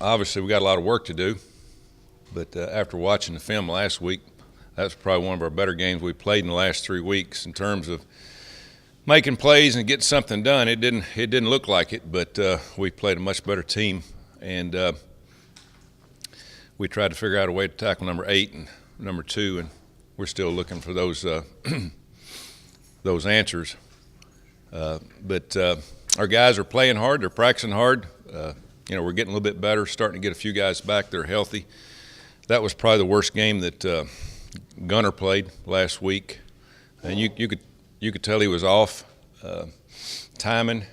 obviously we got a lot of work to do, but after watching the film last week, that's probably one of our better games we played in the last 3 weeks in terms of making plays and getting something done. It didn't look like it, but we played a much better team, and we tried to figure out a way to tackle number 8 and number 2, and we're still looking for those those answers. But our guys are playing hard. They're practicing hard. We're getting a little bit better, starting to get a few guys back. They're healthy. That was probably the worst game that Gunner played last week, and you could tell he was off timing.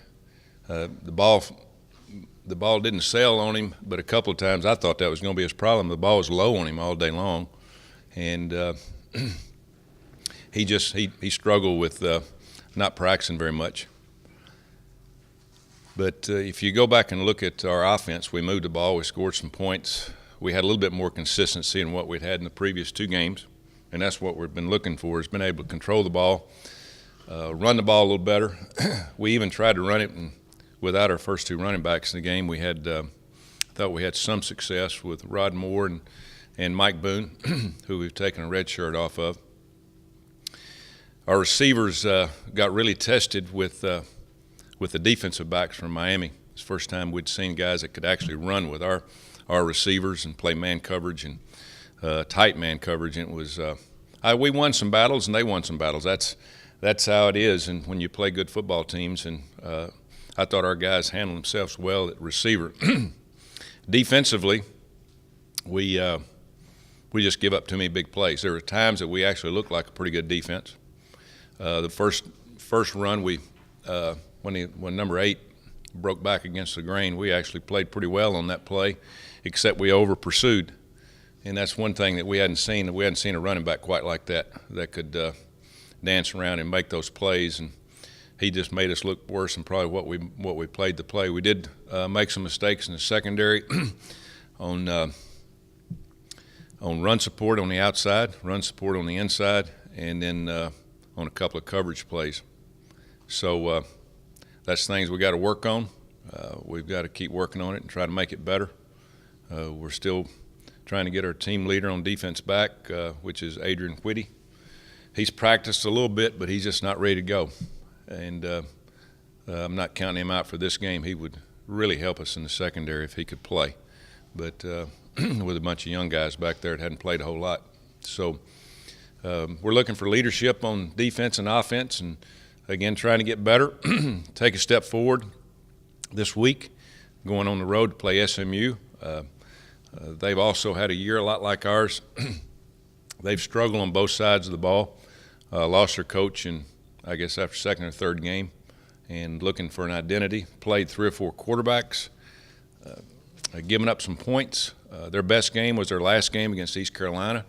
The ball didn't sail on him, but a couple of times I thought that was going to be his problem. The ball was low on him all day long, and he struggled with not practicing very much. But if you go back and look at our offense, we moved the ball, we scored some points. We had a little bit more consistency in what we'd had in the previous 2 games, and that's what we've been looking for, has been able to control the ball, run the ball a little better. We even tried to run it without our first 2 running backs in the game. We had thought we had some success with Rod Moore and Mike Boone, who we've taken a red shirt off of. Our receivers got really tested with the defensive backs from Miami. It's the first time we'd seen guys that could actually run with our receivers and play man coverage and tight man coverage. And it was we won some battles and they won some battles. That's how it is. And when you play good football teams, and I thought our guys handled themselves well at receiver. Defensively, we just give up too many big plays. There were times that we actually looked like a pretty good defense. The first run when number 8 broke back against the grain, we actually played pretty well on that play, except we over pursued, and that's one thing that we hadn't seen. We hadn't seen a running back quite like that could dance around and make those plays, and he just made us look worse than probably what we played the play. We did make some mistakes in the secondary on run support on the outside, run support on the inside, and then on a couple of coverage plays. So that's things we got to work on. We've got to keep working on it and try to make it better. We're still trying to get our team leader on defense back, which is Adrian Whitty. He's practiced a little bit, but he's just not ready to go. And I'm not counting him out for this game. He would really help us in the secondary if he could play. But with a bunch of young guys back there that hadn't played a whole lot. So we're looking for leadership on defense and offense, and again, trying to get better, take a step forward this week, going on the road to play SMU. They've also had a year a lot like ours. They've struggled on both sides of the ball, lost their coach in, I guess, after second or third game, and looking for an identity. Played 3 or 4 quarterbacks, giving up some points. Their best game was their last game against East Carolina.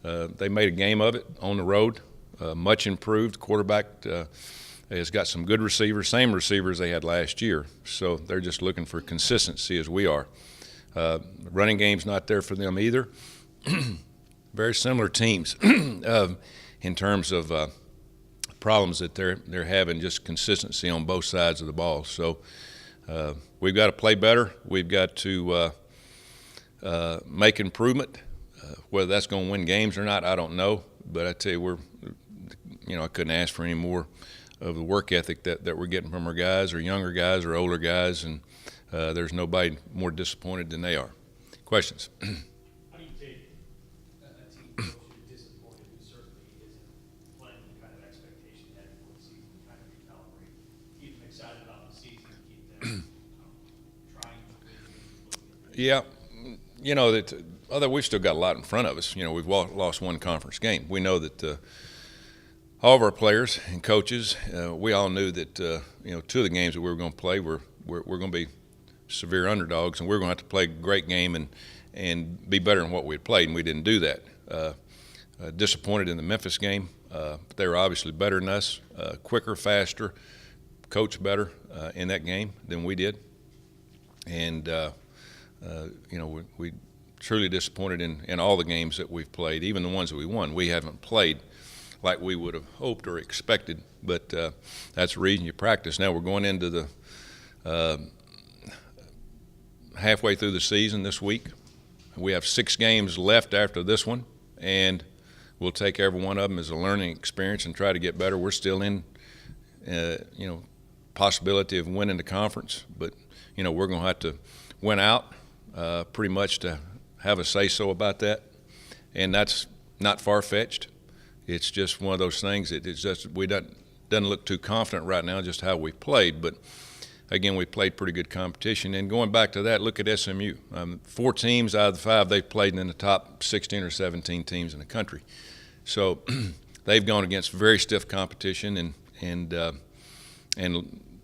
They made a game of it on the road, much improved. Quarterback has got some good receivers, same receivers they had last year. So they're just looking for consistency as we are. Running game's not there for them either. Very similar teams in terms of problems that they're having, just consistency on both sides of the ball. So we've got to play better. We've got to make improvement. Whether that's going to win games or not, I don't know. But I tell you, I couldn't ask for any more of the work ethic that we're getting from our guys, or younger guys, or older guys, and there's nobody more disappointed than they are. Questions? How do you take a team coach who's disappointed, who certainly isn't playing the kind of expectation they had before the season, kind of recalibrate, keep them excited about the season, keep them trying to win? Yeah, although we've still got a lot in front of us. We've lost 1 conference game. We know that all of our players and coaches, we all knew that 2 of the games that we were going to play we're going to be severe underdogs, and we're going to have to play a great game and be better than what we had played, and we didn't do that. Disappointed in the Memphis game. They were obviously better than us, quicker, faster, coached better in that game than we did, and we truly disappointed in all the games that we've played, even the ones that we won. We haven't played like we would have hoped or expected, but that's the reason you practice. Now we're going into the halfway through the season this week. We have 6 games left after this one, and we'll take every one of them as a learning experience and try to get better. We're still in, possibility of winning the conference, but we're going to have to win out pretty much to have a say-so about that, and that's not far-fetched. It's just one of those things that it's just doesn't look too confident right now just how we played, but again, we played pretty good competition. And going back to that, look at SMU. 4 teams out of the 5 they've played in the top 16 or 17 teams in the country. So they've gone against very stiff competition and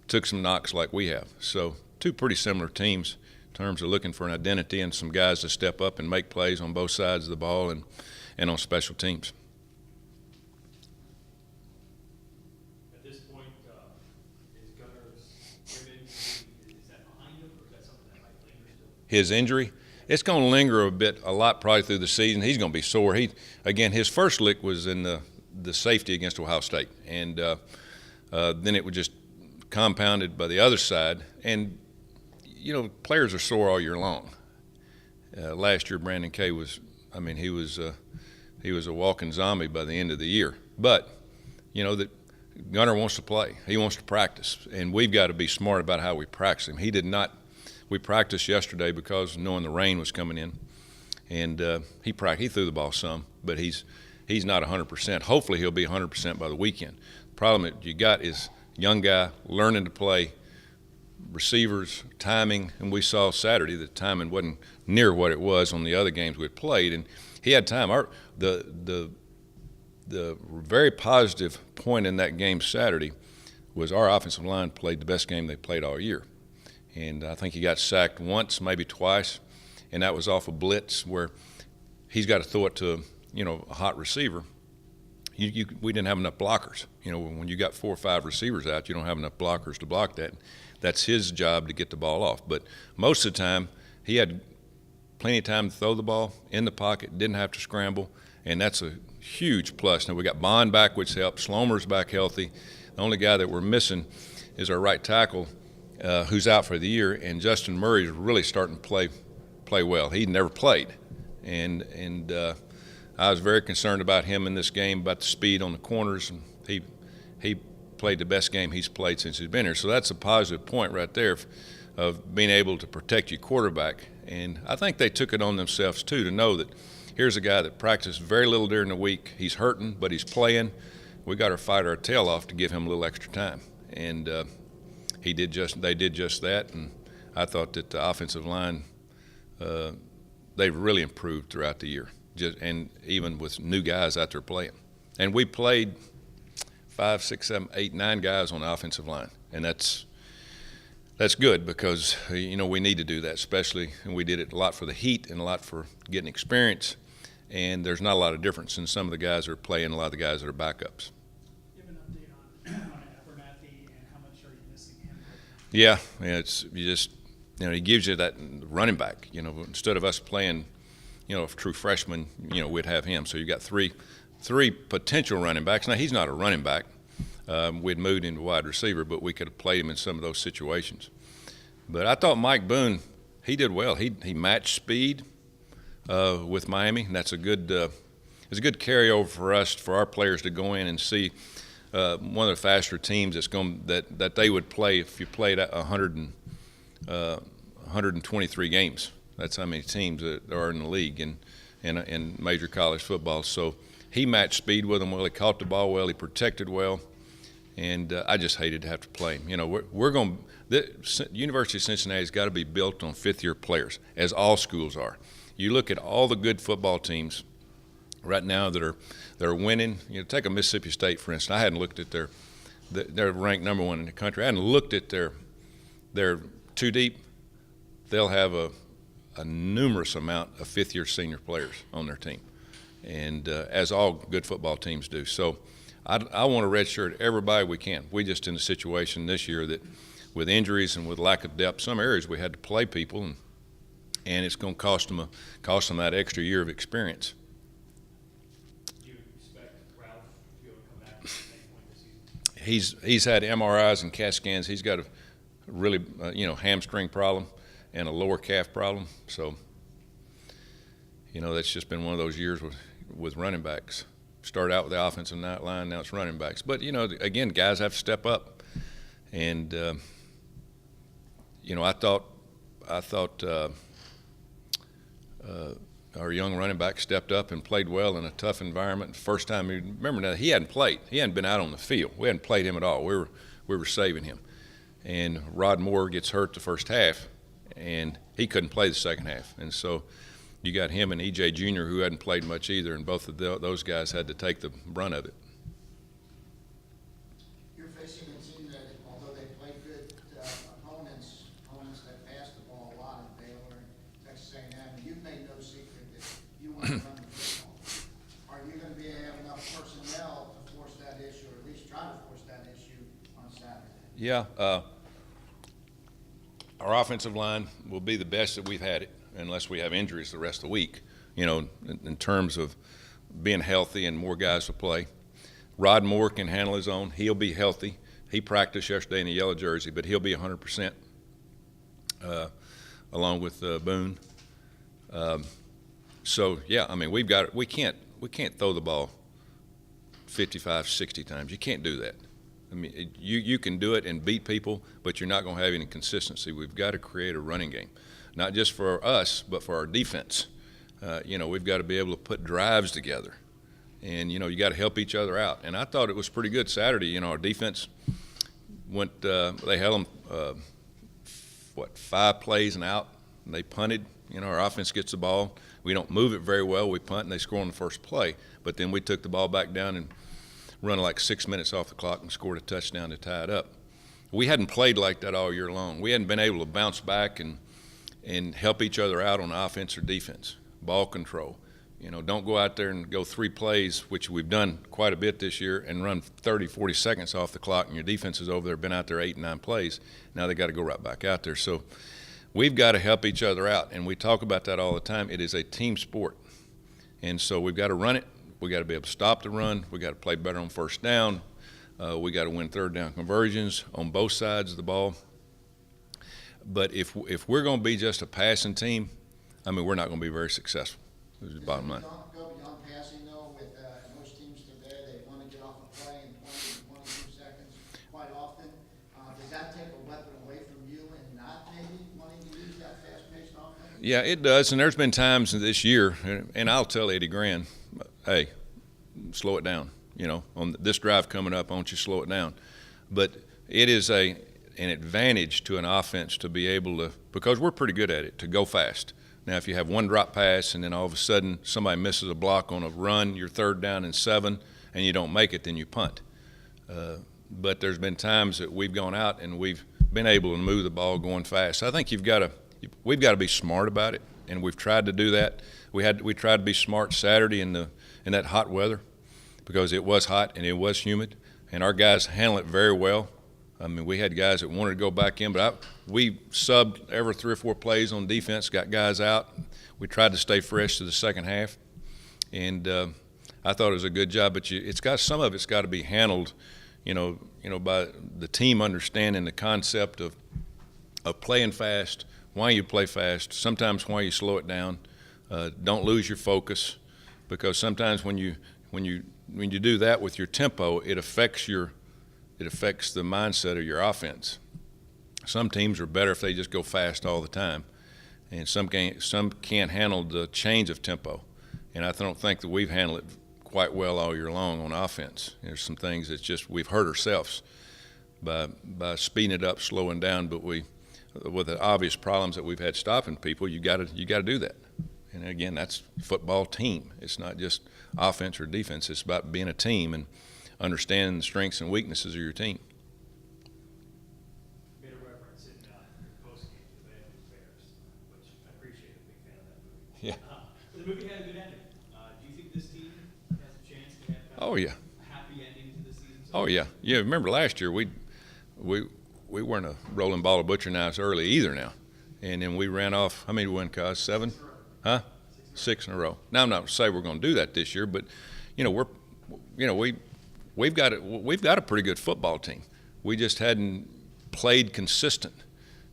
took some knocks like we have. So 2 pretty similar teams in terms of looking for an identity and some guys to step up and make plays on both sides of the ball and on special teams. His injury, it's going to linger a lot probably through the season. He's going to be sore. His first lick was in the safety against Ohio State, and then it was just compounded by the other side. And players are sore all year long. Last year, Brandon Kay he was a walking zombie by the end of the year. But that Gunner wants to play. He wants to practice, and we've got to be smart about how we practice him. He did not. We practiced yesterday because knowing the rain was coming in, and he threw the ball some, but he's not 100%. Hopefully he'll be 100% by the weekend. The problem that you got is young guy learning to play receivers, timing, and we saw Saturday that timing wasn't near what it was on the other games we had played, and he had time. The very positive point in that game Saturday was our offensive line played the best game they played all year. And I think he got sacked once, maybe twice, and that was off a blitz where he's got to throw it to a hot receiver. We didn't have enough blockers. When you got 4 or 5 receivers out, you don't have enough blockers to block that. That's his job to get the ball off. But most of the time, he had plenty of time to throw the ball in the pocket, didn't have to scramble, and that's a huge plus. Now we got Bond back, which helps. Slomer's back healthy. The only guy that we're missing is our right tackle, who's out for the year, and Justin Murray is really starting to play well. He'd never played, and I was very concerned about him in this game, about the speed on the corners, and he played the best game he's played since he's been here. So that's a positive point right there of being able to protect your quarterback, and I think they took it on themselves too to know that here's a guy that practiced very little during the week. He's hurting, but he's playing. We got to fight our tail off to give him a little extra time, and they did just that, and I thought that the offensive line, they've really improved throughout the year, and even with new guys out there playing. And we played 5, 6, 7, 8, 9 guys on the offensive line, and that's good because we need to do that, especially, and we did it a lot for the heat and a lot for getting experience, and there's not a lot of difference in some of the guys that are playing, a lot of the guys that are backups. Yeah, he gives you that running back. Instead of us playing, a true freshman, we'd have him. So you got three potential running backs. Now he's not a running back. We'd moved him to wide receiver, but we could have played him in some of those situations. But I thought Mike Boone, he did well. He matched speed with Miami, and that's a good carryover for us, for our players to go in and see. One of the faster teams that they would play if you played 123 games. That's how many teams that are in the league in major college football. So he matched speed with them well. He caught the ball well. He protected well, and I just hated to have to play him. The University of Cincinnati's got to be built on fifth-year players, as all schools are. You look at all the good football teams right now that are winning. Take a Mississippi State, for instance. I hadn't looked at they're ranked number 1 in the country. I hadn't looked at their too deep. They'll have a numerous amount of fifth-year senior players on their team, and as all good football teams do. So I want to redshirt everybody we can. We just in a situation this year that with injuries and with lack of depth, some areas we had to play people, and it's going to cost them that extra year of experience. He's had MRIs and CAT scans. He's got a really hamstring problem, and a lower calf problem. So, that's just been one of those years with running backs. Start out with the offensive line, now it's running backs. But, again, guys have to step up. And, I thought our young running back stepped up and played well in a tough environment. First time, remember now, he hadn't played. He hadn't been out on the field. We hadn't played him at all. We were saving him. And Rod Moore gets hurt the first half, and he couldn't play the second half. And so you got him and E.J. Jr., who hadn't played much either, and both of those guys had to take the brunt of it. You're facing a team that, although they play good opponents that pass the ball a lot in Baylor and Texas A&M, you've made no secret that you want to run the football. Are you going to have enough personnel to force that issue, or at least try to force that issue on Saturday? Yeah. Our offensive line will be the best that we've had it, unless we have injuries the rest of the week, in terms of being healthy and more guys to play. Rod Moore can handle his own. He'll be healthy. He practiced yesterday in a yellow jersey, but he'll be 100%, along with Boone. So, yeah, I mean, we can't throw the ball 55, 60 times. You can't do that. I mean, you can do it and beat people, but you're not going to have any consistency. We've got to create a running game, not just for us, but for our defense. We've got to be able to put drives together, and you got to help each other out. And I thought it was pretty good Saturday. Our defense went. They held them 5 plays and out, and they punted. Our offense gets the ball. We don't move it very well. We punt and they score on the first play, but then we took the ball back down and run like 6 minutes off the clock and scored a touchdown to tie it up. We hadn't played like that all year long. We hadn't been able to bounce back and help each other out on offense or defense. Ball control. Don't go out there and go 3 plays, which we've done quite a bit this year, and run 30, 40 seconds off the clock, and your defense is over there, been out there 8, 9 plays. Now they got to go right back out there. So we've got to help each other out, and we talk about that all the time. It is a team sport, and so we've got to run it. We got to be able to stop the run. We got to play better on first down. We got to win third down conversions on both sides of the ball. But if we're going to be just a passing team, I mean, we're not going to be very successful. This is the bottom line. Go beyond passing, though, with most teams today, they want to get off a play in 20 to 22 seconds quite often. Does that take a weapon away from you and not maybe wanting to use that fast-paced offense? Yeah, it does. And there's been times this year, and I'll tell Eddie Gran, hey, slow it down. On this drive coming up, why don't you slow it down? But it is an advantage to an offense to be able to, because we're pretty good at it, to go fast. Now, if you have one drop pass and then all of a sudden somebody misses a block on a run, you're 3rd down and 7, and you don't make it, then you punt. But there's been times that we've gone out and we've been able to move the ball going fast. So I think we've got to be smart about it, and we've tried to do that. We tried to be smart Saturday in that hot weather, because it was hot and it was humid, and our guys handle it very well. I mean, we had guys that wanted to go back in, but we subbed every 3 or 4 plays on defense, got guys out. We tried to stay fresh to the second half, and I thought it was a good job. But some of it's got to be handled, by the team understanding the concept of playing fast, why you play fast, sometimes why you slow it down. Don't lose your focus, because sometimes when you do that with your tempo, it affects the mindset of your offense. Some teams are better if they just go fast all the time, and some can't handle the change of tempo. And I don't think that we've handled it quite well all year long on offense. There's some things that just we've hurt ourselves by speeding it up, slowing down. But with the obvious problems that we've had stopping people, you got to do that. And again, that's football team. It's not just offense or defense. It's about being a team and understanding the strengths and weaknesses of your team. You made a reference in your post-game to the Bears, which I appreciate. A big fan of that movie. Yeah. The movie had a good ending. Do you think this team has a chance to have a happy ending to the season? Oh, yeah. Yeah, remember last year we weren't a rolling ball of butcher knives early either now. And then we ran off, how many did we win, Cos? 7? Huh? 6 in a row. Now, I'm not saying we're going to do that this year, but we've got a pretty good football team. We just hadn't played consistent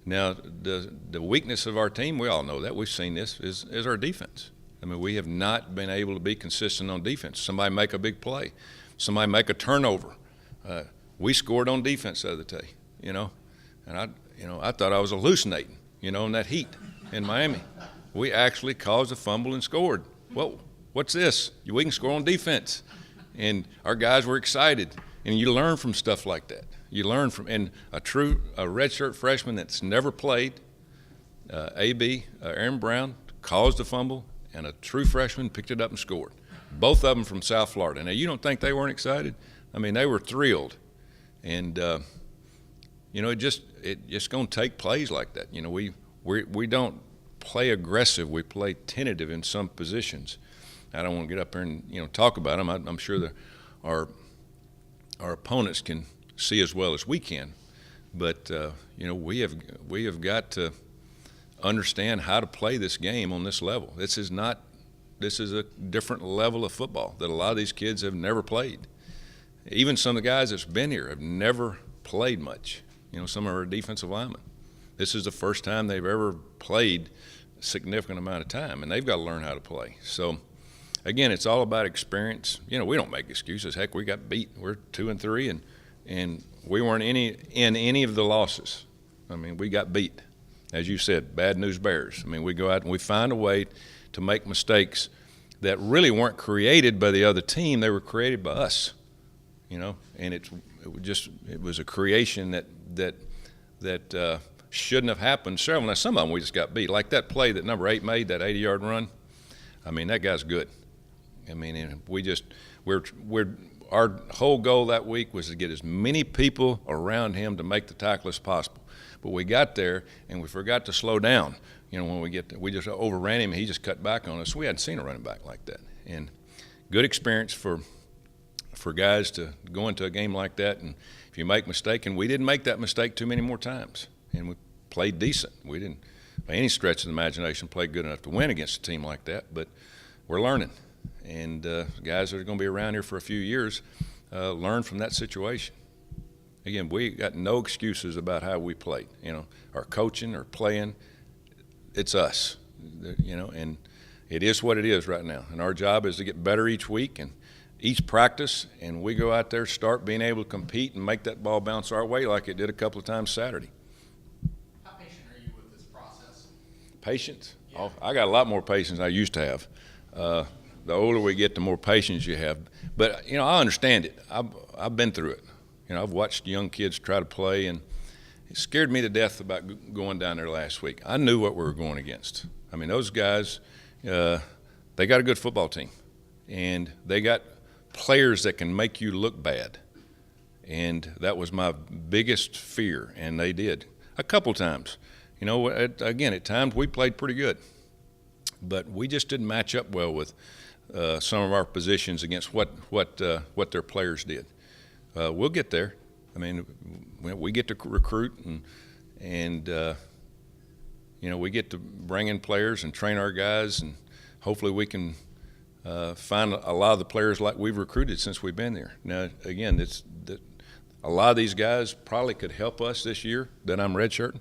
Now, the weakness of our team, we all know that. We've seen this, is our defense. I mean, we have not been able to be consistent on defense. Somebody make a big play. Somebody make a turnover. We scored on defense the other day, you know. And I thought I was hallucinating, you know, in that heat in Miami. We actually caused a fumble and scored. Whoa, what's this? We can score on defense. And our guys were excited. And you learn from stuff like that. You learn from, and a redshirt freshman that's never played, Aaron Brown, caused a fumble, and a true freshman picked it up and scored. Both of them from South Florida. Now, you don't think they weren't excited? I mean, they were thrilled. And, you know, it's going to take plays like that. You know, we don't play aggressive. We play tentative in some positions. I don't want to get up there and, you know, talk about them. I'm sure that our opponents can see as well as we can. But, you know, we have got to understand how to play this game on this level. This is a different level of football that a lot of these kids have never played. Even some of the guys that's been here have never played much. You know, some of our defensive linemen. This is the first time they've ever played a significant amount of time, and they've got to learn how to play. So, again, it's all about experience. You know, we don't make excuses. Heck, we got beat. We're 2-3, and we weren't in any of the losses. I mean, we got beat. As you said, bad news bears. I mean, we go out and we find a way to make mistakes that really weren't created by the other team. They were created by us, you know, and it was a creation that shouldn't have happened. Several. Now, some of them we just got beat. Like that play that number 8 made, that 80-yard run. I mean, that guy's good. I mean, and our whole goal that week was to get as many people around him to make the tackle as possible. But we got there and we forgot to slow down. You know, when we get there, we just overran him and he just cut back on us. We hadn't seen a running back like that. And good experience for guys to go into a game like that. And if you make a mistake, and we didn't make that mistake too many more times, and we played decent. We didn't, by any stretch of the imagination, play good enough to win against a team like that. But we're learning. And guys that are going to be around here for a few years learn from that situation. Again, we got no excuses about how we played. You know, our coaching or playing, it's us. You know, and it is what it is right now. And our job is to get better each week and each practice, and we go out there, start being able to compete and make that ball bounce our way like it did a couple of times Saturday. How patient are you with this process? Patience? Yeah. Oh, I got a lot more patience than I used to have. The older we get, the more patience you have. But, you know, I understand it. I've been through it. You know, I've watched young kids try to play, and it scared me to death about going down there last week. I knew what we were going against. I mean, those guys, they got a good football team, and they got players that can make you look bad. And that was my biggest fear, and they did a couple times. You know, again, at times we played pretty good, but we just didn't match up well with some of our positions against what their players did. We'll get there. I mean, we get to recruit and you know, we get to bring in players and train our guys, and hopefully we can find a lot of the players like we've recruited since we've been there. Now, again, a lot of these guys probably could help us this year that I'm redshirting.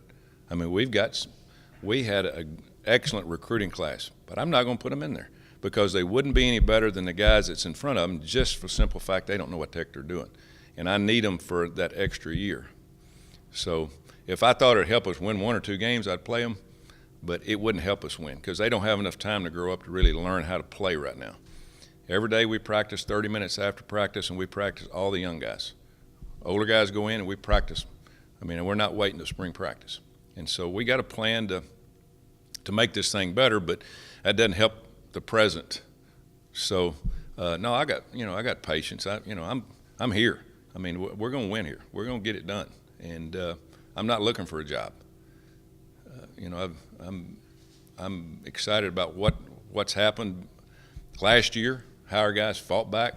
I mean, we had an excellent recruiting class, but I'm not going to put them in there because they wouldn't be any better than the guys that's in front of them just for the simple fact they don't know what the heck they're doing. And I need them for that extra year. So if I thought it would help us win 1 or 2 games, I'd play them, but it wouldn't help us win because they don't have enough time to grow up to really learn how to play right now. Every day we practice 30 minutes after practice, and we practice all the young guys. Older guys go in and we practice them. I mean, we're not waiting to spring practice. And so we got a plan to make this thing better, but that doesn't help the present. So no, I got patience. I'm here. I mean, we're going to win here. We're going to get it done. And I'm not looking for a job. You know, I'm excited about what's happened last year, how our guys fought back.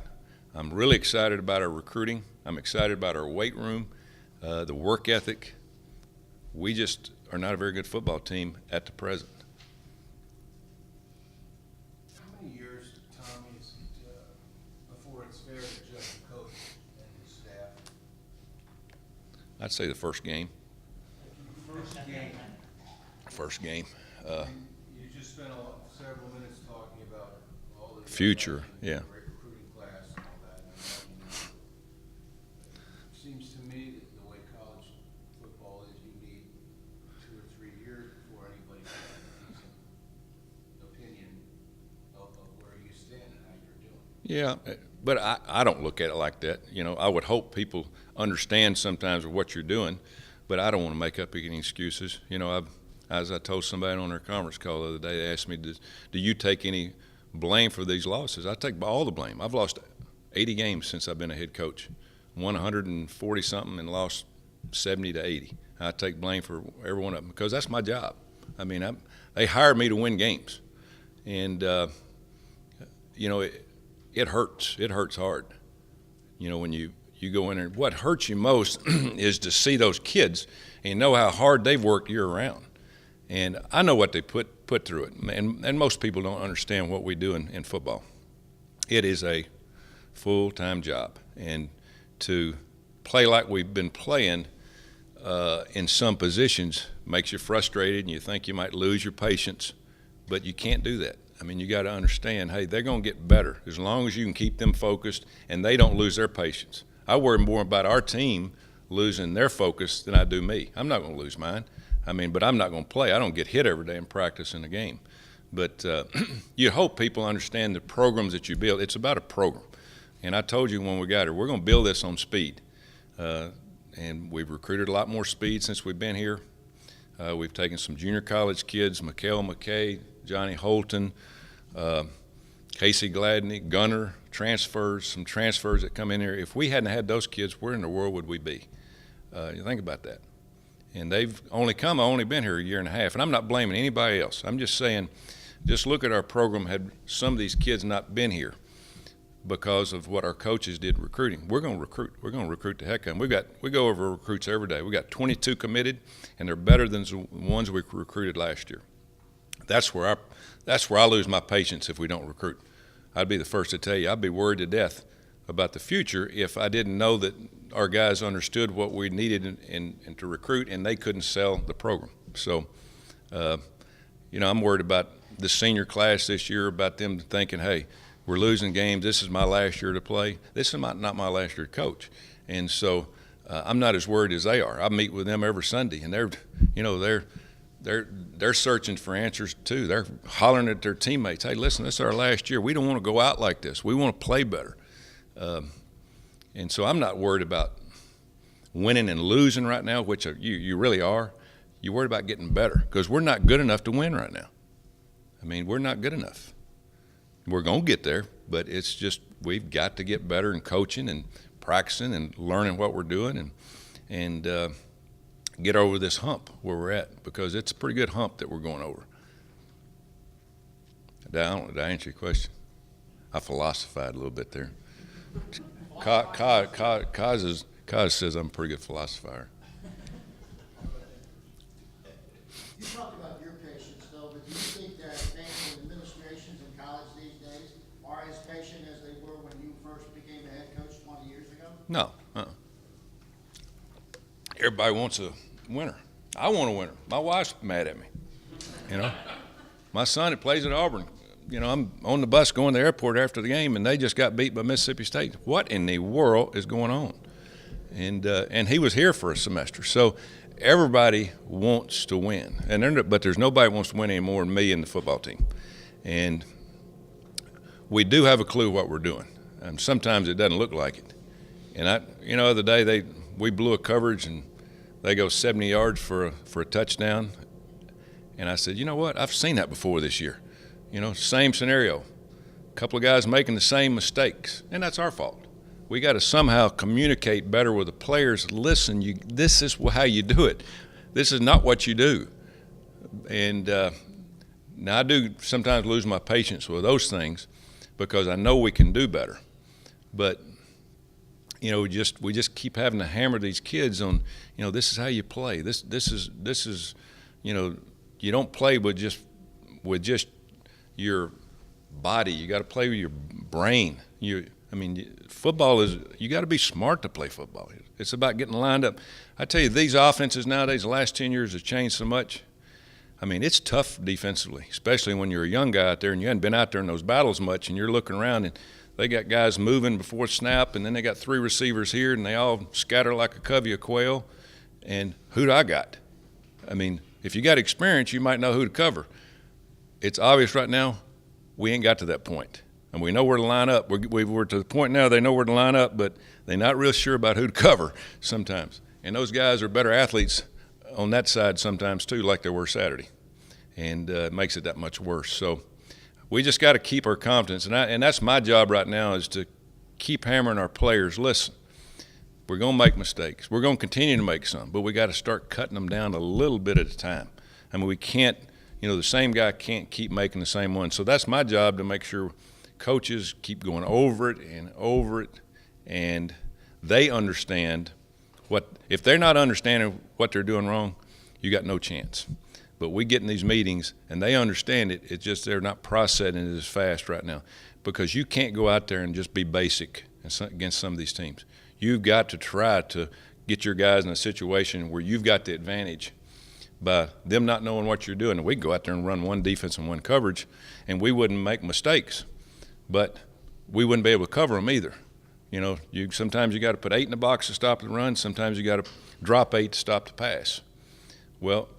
I'm really excited about our recruiting. I'm excited about our weight room, the work ethic. We just are not a very good football team at the present. How many years, Tommy, is it before it's fair to judge the coach and his staff? I'd say the first game. First First game. You just spent several minutes talking about all the Future, yeah. great recruiting class and all that. It seems to me that the way college football is, you need 2 or 3 years before anybody can have a decent opinion of where you stand and how you're doing. Yeah, but I don't look at it like that. You know, I would hope people understand sometimes what you're doing, but I don't want to make up any excuses. You know, as I told somebody on their conference call the other day, they asked me, do you take any blame for these losses? I take all the blame. I've lost 80 games since I've been a head coach, won 140-something and lost 70 to 80. I take blame for every one of them because that's my job. I mean, they hired me to win games. And, you know, it hurts. It hurts hard. You know, when you go in there, what hurts you most is to see those kids and know how hard they've worked year round. And I know what they put through it. And most people don't understand what we do in football. It is a full-time job. And to play like we've been playing in some positions makes you frustrated and you think you might lose your patience, but you can't do that. I mean, you got to understand, hey, they're going to get better as long as you can keep them focused and they don't lose their patience. I worry more about our team losing their focus than I do me. I'm not going to lose mine. I mean, but I'm not going to play. I don't get hit every day in practice in the game. But you hope people understand the programs that you build. It's about a program. And I told you when we got here, we're going to build this on speed. And we've recruited a lot more speed since we've been here. We've taken some junior college kids, Mikael McKay, Johnny Holton, Casey Gladney, Gunner, some transfers that come in here. If we hadn't had those kids, where in the world would we be? You think about that. And they've only been here a year and a half. And I'm not blaming anybody else. I'm just saying, just look at our program. Had some of these kids not been here because of what our coaches did recruiting, we're going to recruit. We're going to recruit the heck out of them. We go over recruits every day. We got 22 committed, and they're better than the ones we recruited last year. That's where I lose my patience if we don't recruit. I'd be the first to tell you, I'd be worried to death about the future if I didn't know that our guys understood what we needed and to recruit, and they couldn't sell the program. So, you know, I'm worried about the senior class this year, about them thinking, hey, we're losing games. This is my last year to play. This is not my last year to coach. And so I'm not as worried as they are. I meet with them every Sunday, and they're searching for answers too. They're hollering at their teammates, hey, listen, this is our last year. We don't want to go out like this. We want to play better. And so I'm not worried about winning and losing right now, which you really are. You're worried about getting better because we're not good enough to win right now. I mean, we're not good enough. We're going to get there, but it's just we've got to get better in coaching and practicing and learning what we're doing and get over this hump where we're at, because it's a pretty good hump that we're going over. Did I answer your question? I philosophized a little bit there. Kaz says I'm a pretty good philosopher. You talked about your patience, though, but do you think that fans and administrations in college these days are as patient as they were when you first became a head coach 20 years ago? No. Everybody wants a winner. I want a winner. My wife's mad at me. You know, my son that plays at Auburn, you know, I'm on the bus going to the airport after the game, and they just got beat by Mississippi State. What in the world is going on? And he was here for a semester. So everybody wants to win, but there's nobody who wants to win any more than me and the football team. And we do have a clue what we're doing. And sometimes it doesn't look like it. And the other day we blew a coverage and they go 70 yards for a touchdown. And I said, you know what? I've seen that before this year. You know, same scenario. A couple of guys making the same mistakes, and that's our fault. We got to somehow communicate better with the players. Listen, this is how you do it. This is not what you do. And now I do sometimes lose my patience with those things because I know we can do better. But you know, we just keep having to hammer these kids on, you know, this is how you play. This is, you know, you don't play with just your body. You got to play with your brain. I mean, football is, you got to be smart to play football. It's about getting lined up. I tell you, these offenses nowadays, the last 10 years have changed so much. I mean, it's tough defensively, especially when you're a young guy out there and you hadn't been out there in those battles much, and you're looking around and they got guys moving before snap, and then they got 3 receivers here, and they all scatter like a covey of quail. And who do I got? I mean, if you got experience, you might know who to cover. It's obvious right now we ain't got to that point. And we know where to line up. We're to the point now they know where to line up, but they're not real sure about who to cover sometimes. And those guys are better athletes on that side sometimes too, like they were Saturday. And it makes it that much worse. So we just got to keep our confidence. And that's my job right now, is to keep hammering our players. Listen, we're going to make mistakes. We're going to continue to make some, but we got to start cutting them down a little bit at a time. I mean, we can't, the same guy can't keep making the same one. So that's my job, to make sure coaches keep going over it and over it, and they understand if they're not understanding what they're doing wrong, you got no chance. But we get in these meetings and they understand it. It's just they're not processing it as fast right now, because you can't go out there and just be basic against some of these teams. You've got to try to get your guys in a situation where you've got the advantage by them not knowing what you're doing. And we can go out there and run one defense and one coverage, and we wouldn't make mistakes, but we wouldn't be able to cover them either. Sometimes you got to put 8 in the box to stop the run. Sometimes you got to drop 8 to stop the pass. Well,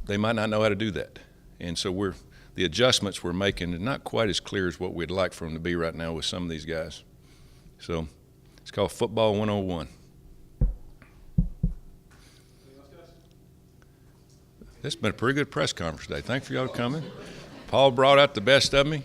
they might not know how to do that. And so the adjustments we're making are not quite as clear as what we'd like for them to be right now with some of these guys. So it's called Football 101. This has been a pretty good press conference today. Thanks for y'all coming. Paul brought out the best of me,